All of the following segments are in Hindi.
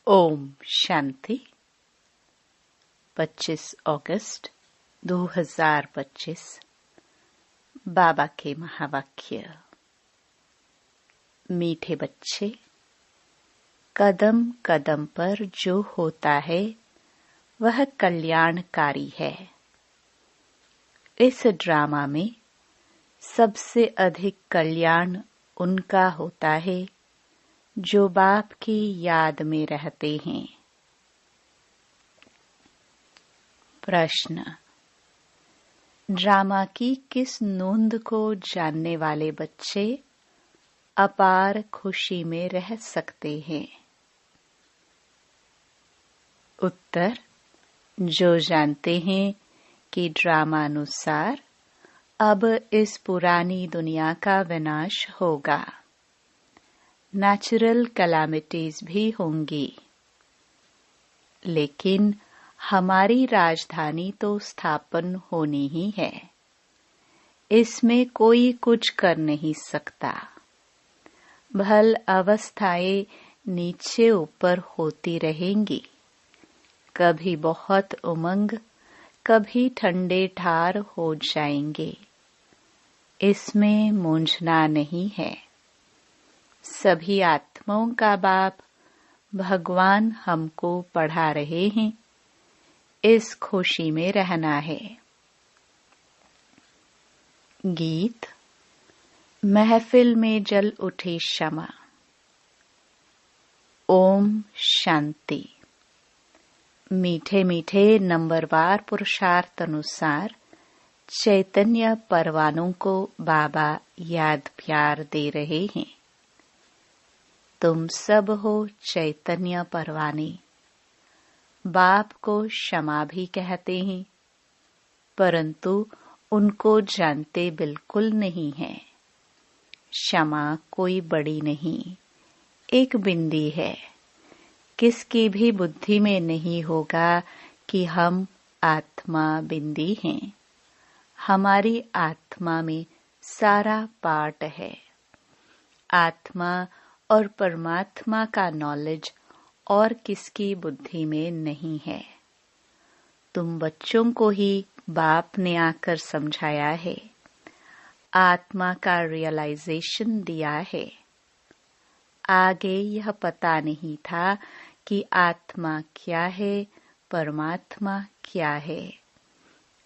ओम शांति। 25 अगस्त 2025 बाबा के महावाक्य। मीठे बच्चे, कदम कदम पर जो होता है वह कल्याणकारी है। इस ड्रामा में सबसे अधिक कल्याण उनका होता है जो बाप की याद में रहते हैं। प्रश्न: ड्रामा की किस नोंद को जानने वाले बच्चे अपार खुशी में रह सकते हैं? उत्तर: जो जानते हैं कि ड्रामानुसार अब इस पुरानी दुनिया का विनाश होगा, नेचुरल कैलामिटीज भी होंगी, लेकिन हमारी राजधानी तो स्थापन होनी ही है। इसमें कोई कुछ कर नहीं सकता। भल अवस्थाएं नीचे ऊपर होती रहेंगी, कभी बहुत उमंग, कभी ठंडे ठार हो जाएंगे। इसमें मूंझना नहीं है। सभी आत्माओं का बाप भगवान हमको पढ़ा रहे हैं, इस खुशी में रहना है। गीत। महफिल में जल उठी शमा। ओम शांति। मीठे मीठे नंबरवार पुरुषार्थ अनुसार चैतन्य परवानों को बाबा याद प्यार दे रहे हैं। तुम सब हो चैतन्य परवाने। बाप को क्षमा भी कहते हैं, परंतु उनको जानते बिल्कुल नहीं है। क्षमा कोई बड़ी नहीं, एक बिंदी है। किसकी भी बुद्धि में नहीं होगा कि हम आत्मा बिंदी हैं। हमारी आत्मा में सारा पार्ट है। आत्मा और परमात्मा का नॉलेज और किसकी बुद्धि में नहीं है। तुम बच्चों को ही बाप ने आकर समझाया है, आत्मा का रियलाइजेशन दिया है। आगे यह पता नहीं था कि आत्मा क्या है, परमात्मा क्या है।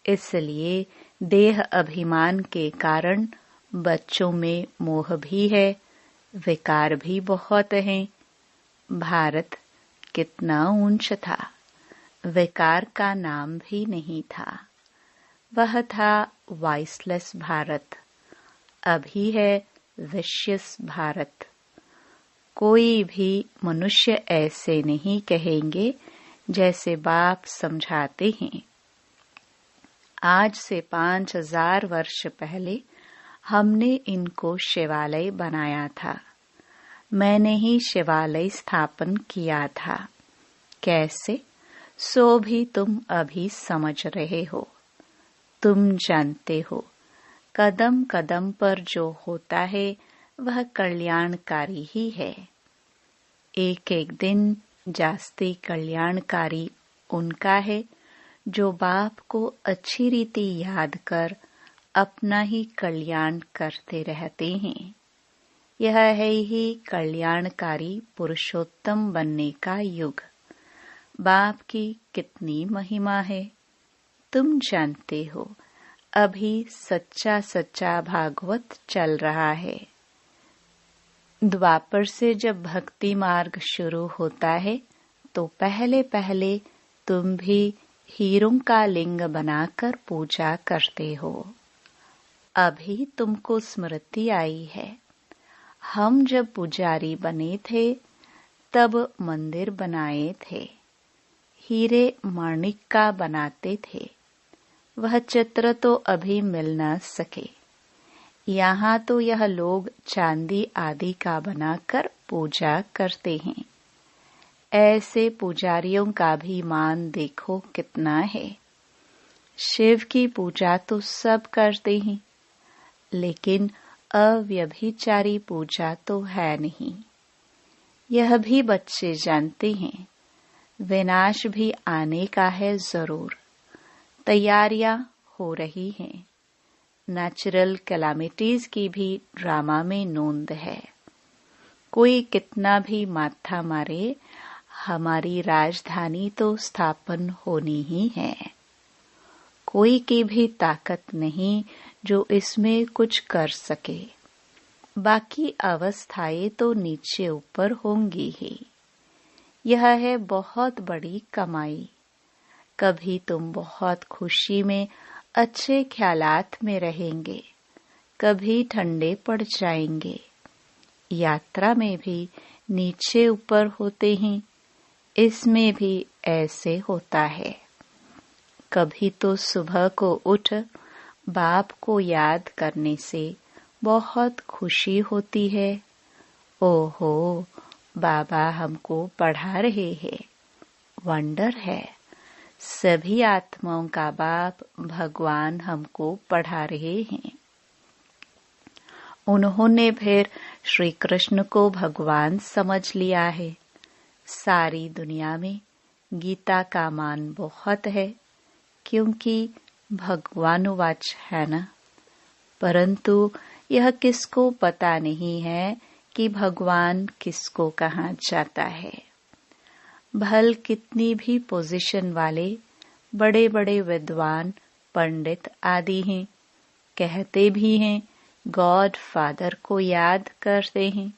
इसलिए देह अभिमान के कारण बच्चों में मोह भी है, विकार भी बहुत हैं। भारत कितना ऊंच था, विकार का नाम भी नहीं था। वह था वाइसलेस भारत। अभी है विशियस भारत। कोई भी मनुष्य ऐसे नहीं कहेंगे जैसे बाप समझाते हैं। आज से 5000 वर्ष पहले हमने इनको शिवालय बनाया था। मैंने ही शिवालय स्थापन किया था। कैसे? सो भी तुम अभी समझ रहे हो। तुम जानते हो, कदम कदम पर जो होता है वह कल्याणकारी ही है। एक एक दिन जास्ती कल्याणकारी उनका है जो बाप को अच्छी रीति याद कर अपना ही कल्याण करते रहते हैं। यह है ही कल्याणकारी पुरुषोत्तम बनने का युग। बाप की कितनी महिमा है, तुम जानते हो। अभी सच्चा सच्चा भागवत चल रहा है। द्वापर से जब भक्ति मार्ग शुरू होता है तो पहले पहले तुम भी हीरों का लिंग बनाकर पूजा करते हो। अभी तुमको स्मृति आई है, हम जब पुजारी बने थे तब मंदिर बनाए थे, हीरे माणिक का बनाते थे। वह चित्र तो अभी मिल न सके। यहाँ तो यह लोग चांदी आदि का बनाकर पूजा करते हैं। ऐसे पुजारियों का भी मान देखो कितना है। शिव की पूजा तो सब करते हैं, लेकिन अव्यभिचारी पूजा तो है नहीं। यह भी बच्चे जानते हैं, विनाश भी आने का है जरूर। तैयारियां हो रही हैं। नेचुरल कैलामिटीज की भी ड्रामा में नोंद है। कोई कितना भी माथा मारे, हमारी राजधानी तो स्थापन होनी ही है। कोई की भी ताकत नहीं जो इसमें कुछ कर सके। बाकी अवस्थाएं तो नीचे ऊपर होंगी ही। यह है बहुत बड़ी कमाई। कभी तुम बहुत खुशी में अच्छे ख्यालात में रहेंगे, कभी ठंडे पड़ जाएंगे। यात्रा में भी नीचे ऊपर होते हैं, इसमें भी ऐसे होता है। कभी तो सुबह को उठ बाप को याद करने से बहुत खुशी होती है। ओहो, बाबा हमको पढ़ा रहे हैं। वंडर है, सभी आत्माओं का बाप भगवान हमको पढ़ा रहे हैं। उन्होंने फिर श्री कृष्ण को भगवान समझ लिया है। सारी दुनिया में गीता का मान बहुत है, क्योंकि भगवानुवाच है ना। परंतु यह किसको पता नहीं है कि भगवान किसको कहाँ जाता है। भल कितनी भी पोजीशन वाले बड़े बड़े विद्वान पंडित आदि हैं, कहते भी हैं गॉड फादर को याद करते हैं,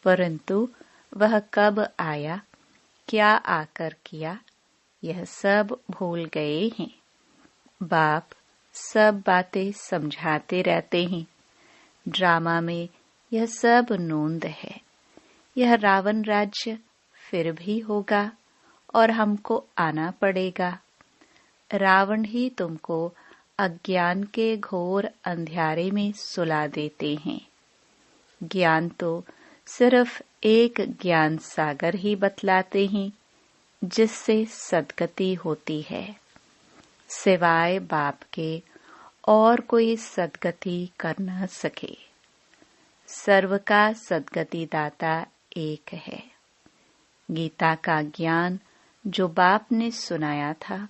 परंतु वह कब आया, क्या आकर किया, यह सब भूल गए हैं। बाप सब बातें समझाते रहते हैं। ड्रामा में यह सब नोंद है। यह रावण राज्य फिर भी होगा और हमको आना पड़ेगा। रावण ही तुमको अज्ञान के घोर अंधियारे में सुला देते हैं। ज्ञान तो सिर्फ एक ज्ञान सागर ही बतलाते हैं, जिससे सद्गति होती है। सिवाय बाप के और कोई सद्गति कर न सके। सर्व का सद्गति दाता एक है। गीता का ज्ञान जो बाप ने सुनाया था,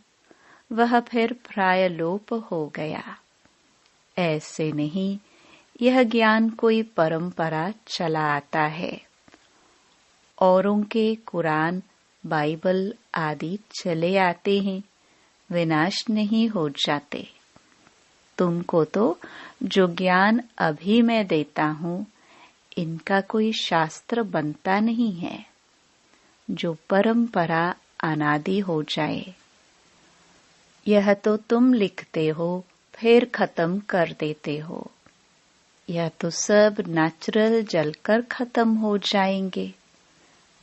वह फिर प्राय लोप हो गया। ऐसे नहीं, यह ज्ञान कोई परंपरा चला आता है। औरों के कुरान, बाइबल आदि चले आते हैं, विनाश नहीं हो जाते। तुमको तो जो ज्ञान अभी मैं देता हूँ, इनका कोई शास्त्र बनता नहीं है जो परंपरा अनादि हो जाए। यह तो तुम लिखते हो फिर खत्म कर देते हो। यह तो सब नेचुरल जलकर खत्म हो जाएंगे।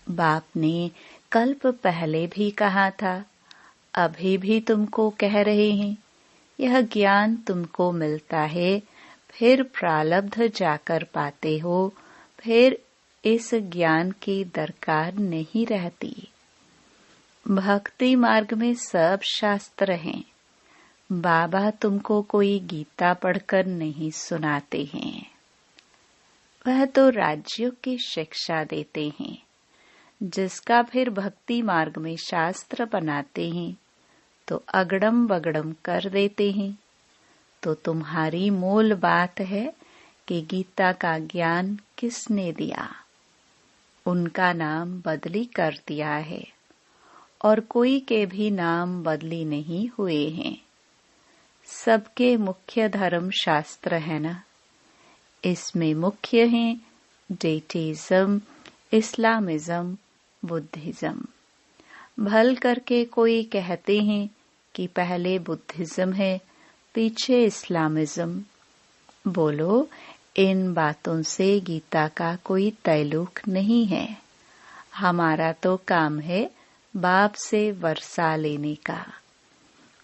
बाप ने कल्प पहले भी कहा था, अभी भी तुमको कह रहे हैं। यह ज्ञान तुमको मिलता है, फिर प्रारब्ध जाकर पाते हो, फिर इस ज्ञान की दरकार नहीं रहती। भक्ति मार्ग में सब शास्त्र हैं। बाबा तुमको कोई गीता पढ़कर नहीं सुनाते हैं। वह तो राज्यों की शिक्षा देते हैं, जिसका फिर भक्ति मार्ग में शास्त्र बनाते हैं तो अगड़म बगड़म कर देते हैं। तो तुम्हारी मूल बात है कि गीता का ज्ञान किसने दिया। उनका नाम बदली कर दिया है और कोई के भी नाम बदली नहीं हुए हैं। सबके मुख्य धर्म शास्त्र है ना। इसमें मुख्य हैं डेटिज्म, इस्लामिज्म, बुद्धिज्म। भल करके कोई कहते हैं कि पहले बुद्धिज्म है, पीछे इस्लामिज्म। बोलो, इन बातों से गीता का कोई ताल्लुक नहीं है। हमारा तो काम है बाप से वर्षा लेने का।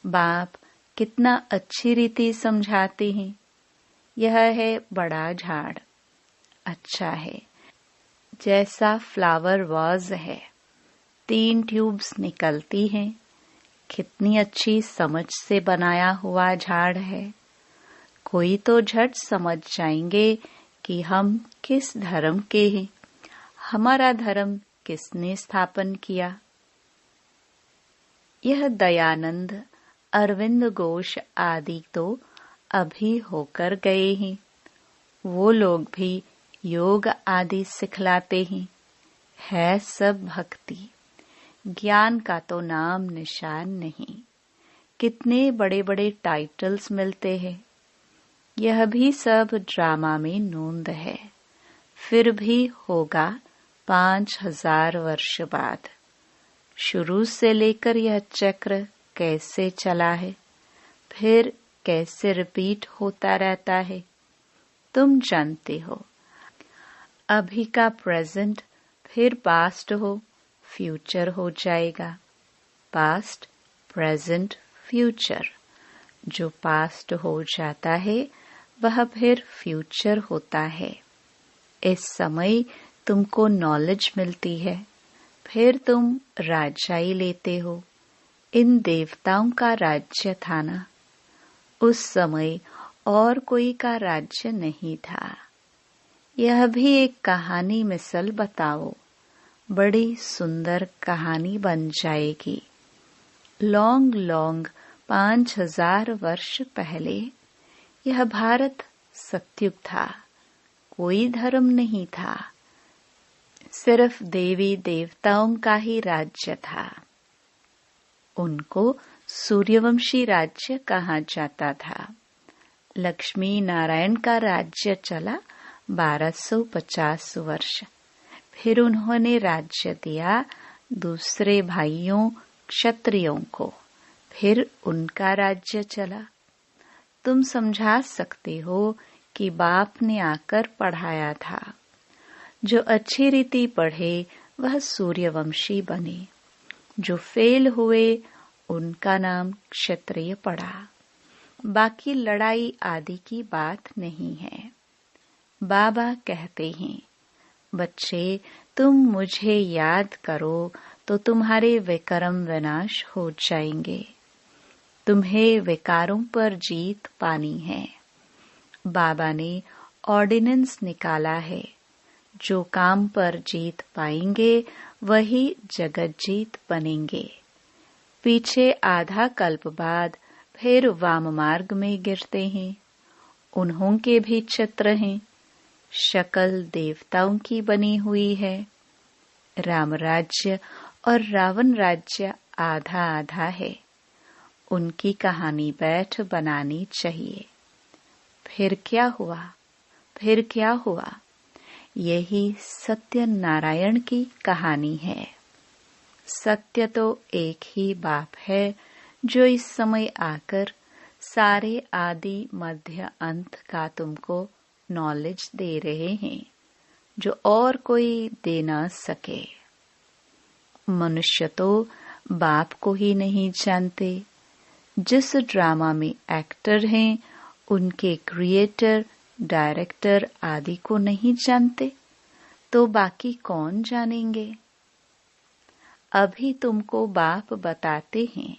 बाप कितना अच्छी रीति समझाते हैं। यह है बड़ा झाड़, अच्छा है। जैसा फ्लावर वाज है, 3 ट्यूब्स निकलती हैं। कितनी अच्छी समझ से बनाया हुआ झाड़ है। कोई तो झट समझ जाएंगे कि हम किस धर्म के हैं। हमारा धर्म किसने स्थापन किया? यह दयानंद, अरविंद घोष आदि तो अभी होकर गए हैं। वो लोग भी योग आदि सिखलाते हैं। है सब भक्ति, ज्ञान का तो नाम निशान नहीं। कितने बड़े बड़े टाइटल्स मिलते हैं। यह भी सब ड्रामा में नोंद है। फिर भी होगा 5000 वर्ष बाद। शुरू से लेकर यह चक्र कैसे चला है, फिर कैसे रिपीट होता रहता है, तुम जानते हो। अभी का प्रेजेंट फिर पास्ट हो, फ्यूचर हो जाएगा। Past, present, future. जो पास्ट हो जाता है वह फिर फ्यूचर होता है। इस समय तुमको नॉलेज मिलती है, फिर तुम राजाई लेते हो। इन देवताओं का राज्य था ना, उस समय और कोई का राज्य नहीं था। यह भी एक कहानी मिसल बताओ, बड़ी सुंदर कहानी बन जाएगी। लॉन्ग लॉन्ग 5000 वर्ष पहले यह भारत सतयुग था। कोई धर्म नहीं था, सिर्फ देवी देवताओं का ही राज्य था। उनको सूर्यवंशी राज्य कहा जाता था। लक्ष्मी नारायण का राज्य चला 1250 वर्ष। फिर उन्होंने राज्य दिया दूसरे भाइयों क्षत्रियों को, फिर उनका राज्य चला। तुम समझा सकते हो कि बाप ने आकर पढ़ाया था। जो अच्छी रीति पढ़े वह सूर्यवंशी बने, जो फेल हुए उनका नाम क्षत्रिय पड़ा। बाकी लड़ाई आदि की बात नहीं है। बाबा कहते हैं, बच्चे तुम मुझे याद करो तो तुम्हारे विकर्म विनाश हो जाएंगे। तुम्हें विकारों पर जीत पानी है। बाबा ने ऑर्डिनेंस निकाला है। जो काम पर जीत पाएंगे वही जगत जीत बनेंगे। पीछे आधा कल्प बाद फिर वाम मार्ग में गिरते हैं। उन्हों के भी चित्र हैं। शक्ल देवताओं की बनी हुई है। राम राज्य और रावण राज्य आधा आधा है। उनकी कहानी बैठ बनानी चाहिए। फिर क्या हुआ? फिर क्या हुआ? यही सत्य नारायण की कहानी है। सत्य तो एक ही बाप है जो इस समय आकर सारे आदि मध्य अंत का तुमको नॉलेज दे रहे हैं, जो और कोई दे ना सके। मनुष्य तो बाप को ही नहीं जानते। जिस ड्रामा में एक्टर हैं उनके क्रिएटर, डायरेक्टर आदि को नहीं जानते तो बाकी कौन जानेंगे? अभी तुमको बाप बताते हैं।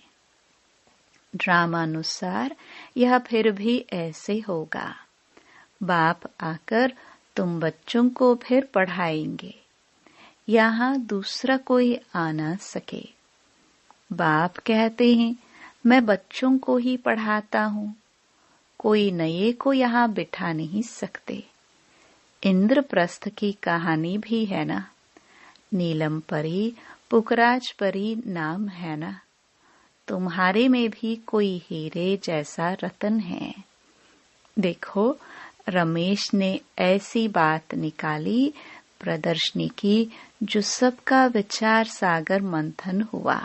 ड्रामानुसार यह फिर भी ऐसे होगा। बाप आकर तुम बच्चों को फिर पढ़ाएंगे। यहाँ दूसरा कोई आ ना सके। बाप कहते हैं, मैं बच्चों को ही पढ़ाता हूँ, कोई नए को यहाँ बिठा नहीं सकते। इंद्रप्रस्थ की कहानी भी है ना। नीलम परी, पुखराज परी नाम है ना। तुम्हारे में भी कोई हीरे जैसा रतन है। देखो, रमेश ने ऐसी बात निकाली, प्रदर्शनी की, जो सबका विचार सागर मंथन हुआ।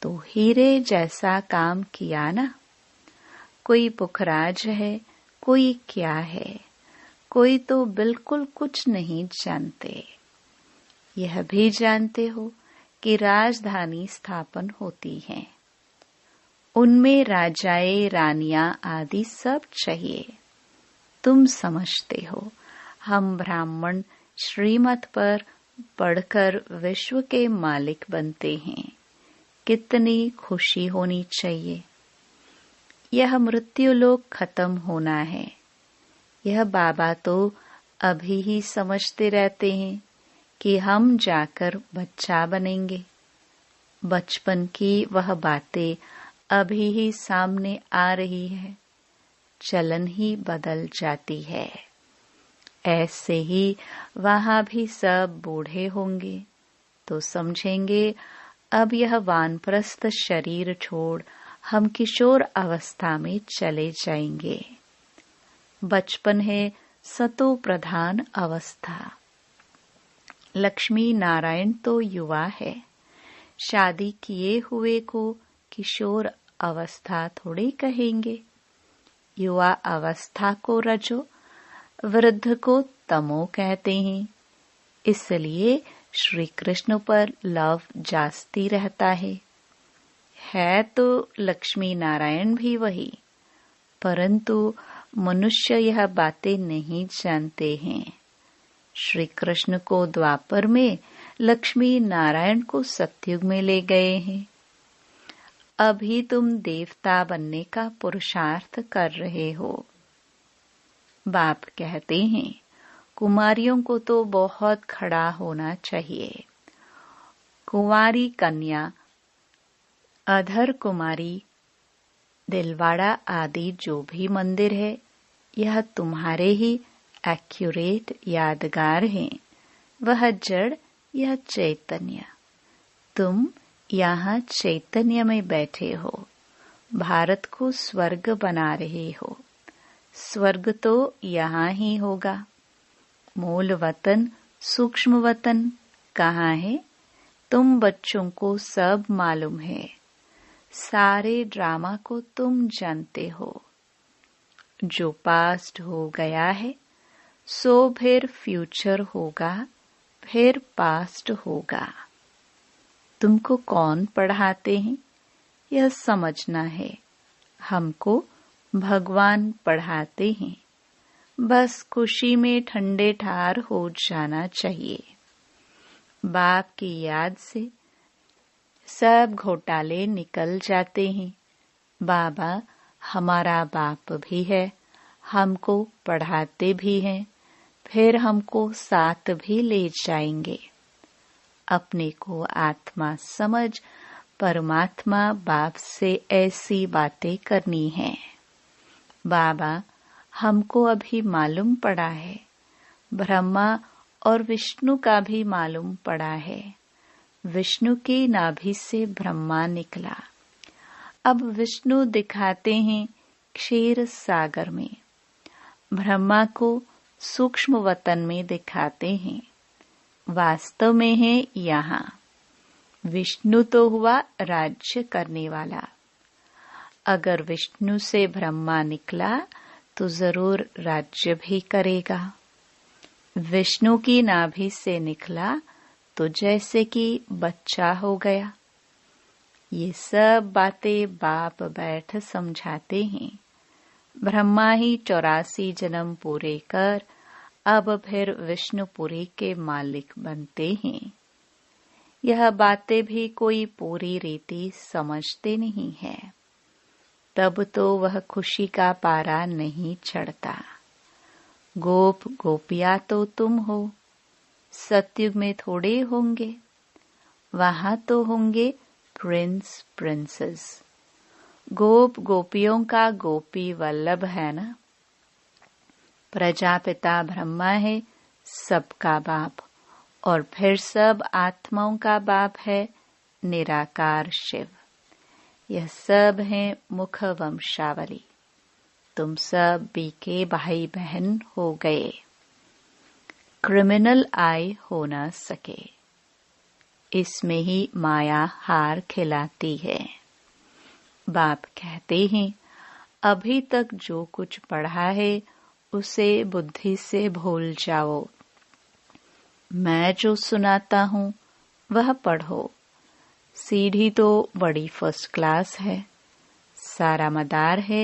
तो हीरे जैसा काम किया ना। कोई पुखराज है, कोई क्या है, कोई तो बिल्कुल कुछ नहीं जानते। यह भी जानते हो कि राजधानी स्थापन होती है। उनमें राजाएं, रानियां आदि सब चाहिए। तुम समझते हो, हम ब्राह्मण श्रीमत पर पढ़कर विश्व के मालिक बनते हैं। कितनी खुशी होनी चाहिए। यह मृत्युलोक खत्म होना है। यह बाबा तो अभी ही समझते रहते हैं कि हम जाकर बच्चा बनेंगे। बचपन की वह बातें अभी ही सामने आ रही है, चलन ही बदल जाती है। ऐसे ही वहां भी सब बूढ़े होंगे तो समझेंगे अब यह वानप्रस्थ शरीर छोड़ हम किशोर अवस्था में चले जाएंगे। बचपन है सतो प्रधान अवस्था। लक्ष्मी नारायण तो युवा है, शादी किए हुए को किशोर अवस्था थोड़े कहेंगे। युवा अवस्था को रजो, वृद्ध को तमो कहते हैं। इसलिए श्री कृष्ण पर लव जास्ती रहता है तो लक्ष्मी नारायण भी वही, परंतु मनुष्य यह बातें नहीं जानते हैं। श्री कृष्ण को द्वापर में, लक्ष्मी नारायण को सतयुग में ले गए हैं। अभी तुम देवता बनने का पुरुषार्थ कर रहे हो। बाप कहते हैं कुमारियों को तो बहुत खड़ा होना चाहिए। कुंवारी कन्या, अधर कुमारी, दिलवाड़ा आदि जो भी मंदिर है, यह तुम्हारे ही एक्यूरेट यादगार हैं। वह जड़, यह चैतन्य। तुम यहाँ चैतन्य में बैठे हो, भारत को स्वर्ग बना रहे हो। स्वर्ग तो यहाँ ही होगा। मूल वतन, सूक्ष्म वतन कहाँ है? तुम बच्चों को सब मालूम है। सारे ड्रामा को तुम जानते हो। जो पास्ट हो गया है सो फिर फ्यूचर होगा, फिर पास्ट होगा। तुमको कौन पढ़ाते हैं यह समझना है। हमको भगवान पढ़ाते हैं। बस खुशी में ठंडे ठार हो जाना चाहिए। बाप की याद से सब घोटाले निकल जाते हैं। बाबा हमारा बाप भी है, हमको पढ़ाते भी हैं, फिर हमको साथ भी ले जाएंगे। अपने को आत्मा समझ परमात्मा बाप से ऐसी बातें करनी है। बाबा हमको अभी मालूम पड़ा है, ब्रह्मा और विष्णु का भी मालूम पड़ा है। विष्णु की नाभि से ब्रह्मा निकला। अब विष्णु दिखाते हैं क्षीर सागर में, ब्रह्मा को सूक्ष्म वतन में दिखाते हैं। वास्तव में है यहाँ। विष्णु तो हुआ राज्य करने वाला। अगर विष्णु से ब्रह्मा निकला तो जरूर राज्य भी करेगा। विष्णु की नाभि से निकला तो जैसे कि बच्चा हो गया। ये सब बातें बाप बैठ समझाते हैं। ब्रह्मा ही 84 जन्म पूरे कर अब फिर विष्णुपुरी के मालिक बनते हैं। यह बातें भी कोई पूरी रीति समझते नहीं है। तब तो वह खुशी का पारा नहीं चढ़ता। गोप गोपिया तो तुम हो। सतयुग में थोड़े होंगे, वहां तो होंगे प्रिंस प्रिंसेस। गोप गोपियों का गोपी वल्लभ है ना। प्रजापिता ब्रह्मा है सबका बाप, और फिर सब आत्माओं का बाप है निराकार शिव। यह सब है मुख वंशावली। तुम सब बीके भाई बहन हो गए। क्रिमिनल आय हो न सके। इसमें ही माया हार खिलाती है। बाप कहते हैं अभी तक जो कुछ पढ़ा है उसे बुद्धि से भूल जाओ। मैं जो सुनाता हूँ वह पढ़ो। सीढ़ी तो बड़ी फर्स्ट क्लास है। सारा मदार है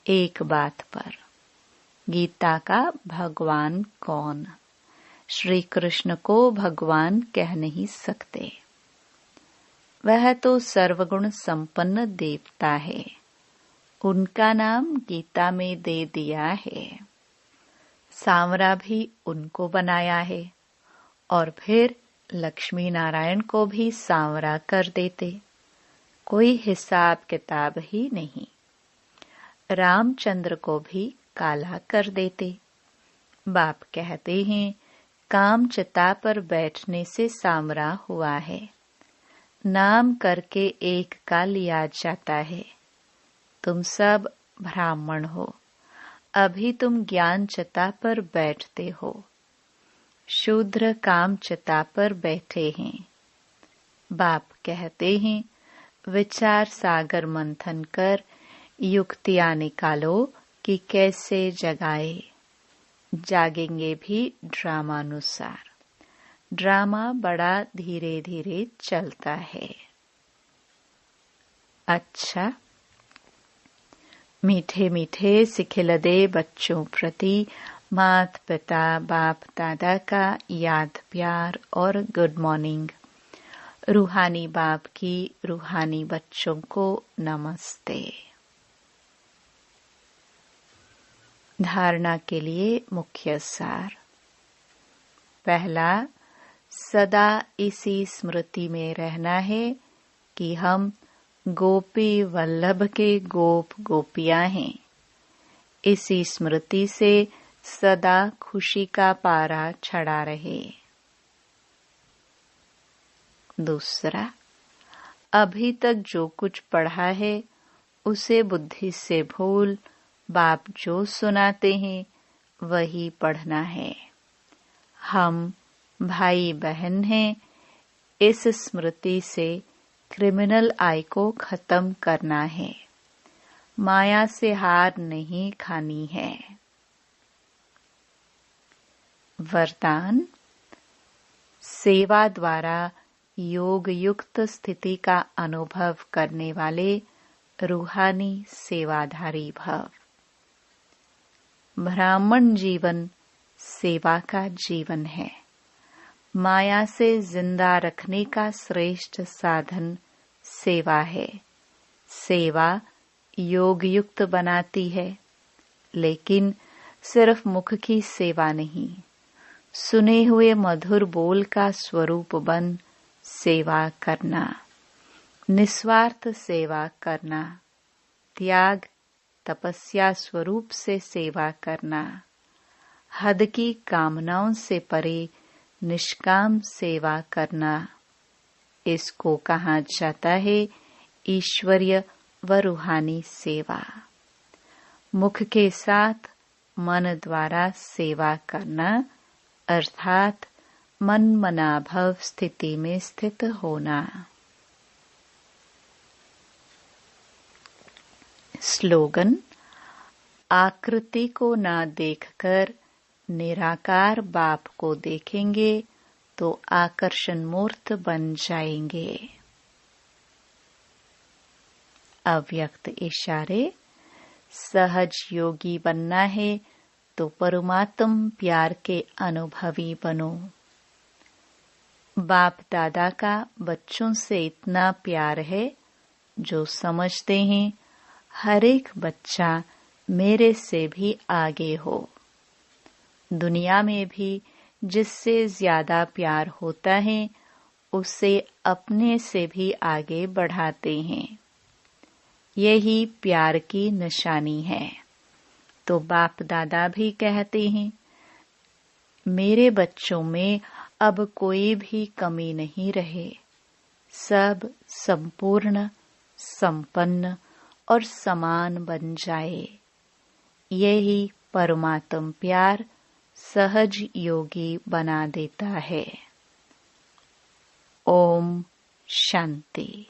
एक बात पर। गीता का भगवान कौन? श्री कृष्ण को भगवान कह नहीं सकते। वह तो सर्वगुण संपन्न देवता है। उनका नाम गीता में दे दिया है। सांवरा भी उनको बनाया है। और फिर लक्ष्मी नारायण को भी सांवरा कर देते। कोई हिसाब किताब ही नहीं। रामचंद्र को भी काला कर देते। बाप कहते हैं, काम चिता पर बैठने से सांवरा हुआ है। नाम करके एक का लिया जाता है। तुम सब ब्राह्मण हो, अभी तुम ज्ञान चिता पर बैठते हो। शूद्र काम चिता पर बैठे हैं। बाप कहते हैं, विचार सागर मंथन कर युक्तियां निकालो कि कैसे जगाए। जागेंगे भी ड्रामानुसार। ड्रामा बड़ा धीरे धीरे चलता है। अच्छा, मीठे मीठे सिखिलदे बच्चों प्रति माता पिता बाप दादा का याद प्यार और गुड मॉर्निंग। रूहानी बाप की रूहानी बच्चों को नमस्ते। धारणा के लिए मुख्य सार। पहला, सदा इसी स्मृति में रहना है कि हम गोपी वल्लभ के गोप गोपियां हैं। इसी स्मृति से सदा खुशी का पारा चढ़ा रहे। दूसरा, अभी तक जो कुछ पढ़ा है उसे बुद्धि से भूल बाप जो सुनाते हैं वही पढ़ना है। हम भाई बहन हैं। इस स्मृति से क्रिमिनल आई को खत्म करना है। माया से हार नहीं खानी है। वरदान, सेवा द्वारा योग युक्त स्थिति का अनुभव करने वाले रूहानी सेवाधारी भव। ब्राह्मण जीवन सेवा का जीवन है। माया से जिंदा रखने का श्रेष्ठ साधन सेवा है। सेवा योग युक्त बनाती है, लेकिन सिर्फ मुख की सेवा नहीं, सुने हुए मधुर बोल का स्वरूप बन सेवा करना, निस्वार्थ सेवा करना, त्याग तपस्या स्वरूप से सेवा करना, हद की कामनाओं से परे निष्काम सेवा करना। इसको कहा जाता है ईश्वरीय व रूहानी सेवा। मुख के साथ मन द्वारा सेवा करना अर्थात मन मनाभव स्थिति में स्थित होना। स्लोगन, आकृति को ना देखकर निराकार बाप को देखेंगे तो आकर्षण मूर्त बन जाएंगे। अव्यक्त इशारे, सहज योगी बनना है तो परमात्म प्यार के अनुभवी बनो। बाप दादा का बच्चों से इतना प्यार है जो समझते हैं हर एक बच्चा मेरे से भी आगे हो। दुनिया में भी जिससे ज्यादा प्यार होता है उसे अपने से भी आगे बढ़ाते हैं। यही प्यार की निशानी है। तो बाप दादा भी कहते हैं, मेरे बच्चों में अब कोई भी कमी नहीं रहे। सब संपूर्ण, संपन्न और समान बन जाए। यही परमात्म प्यार सहज योगी बना देता है। ओम शांति।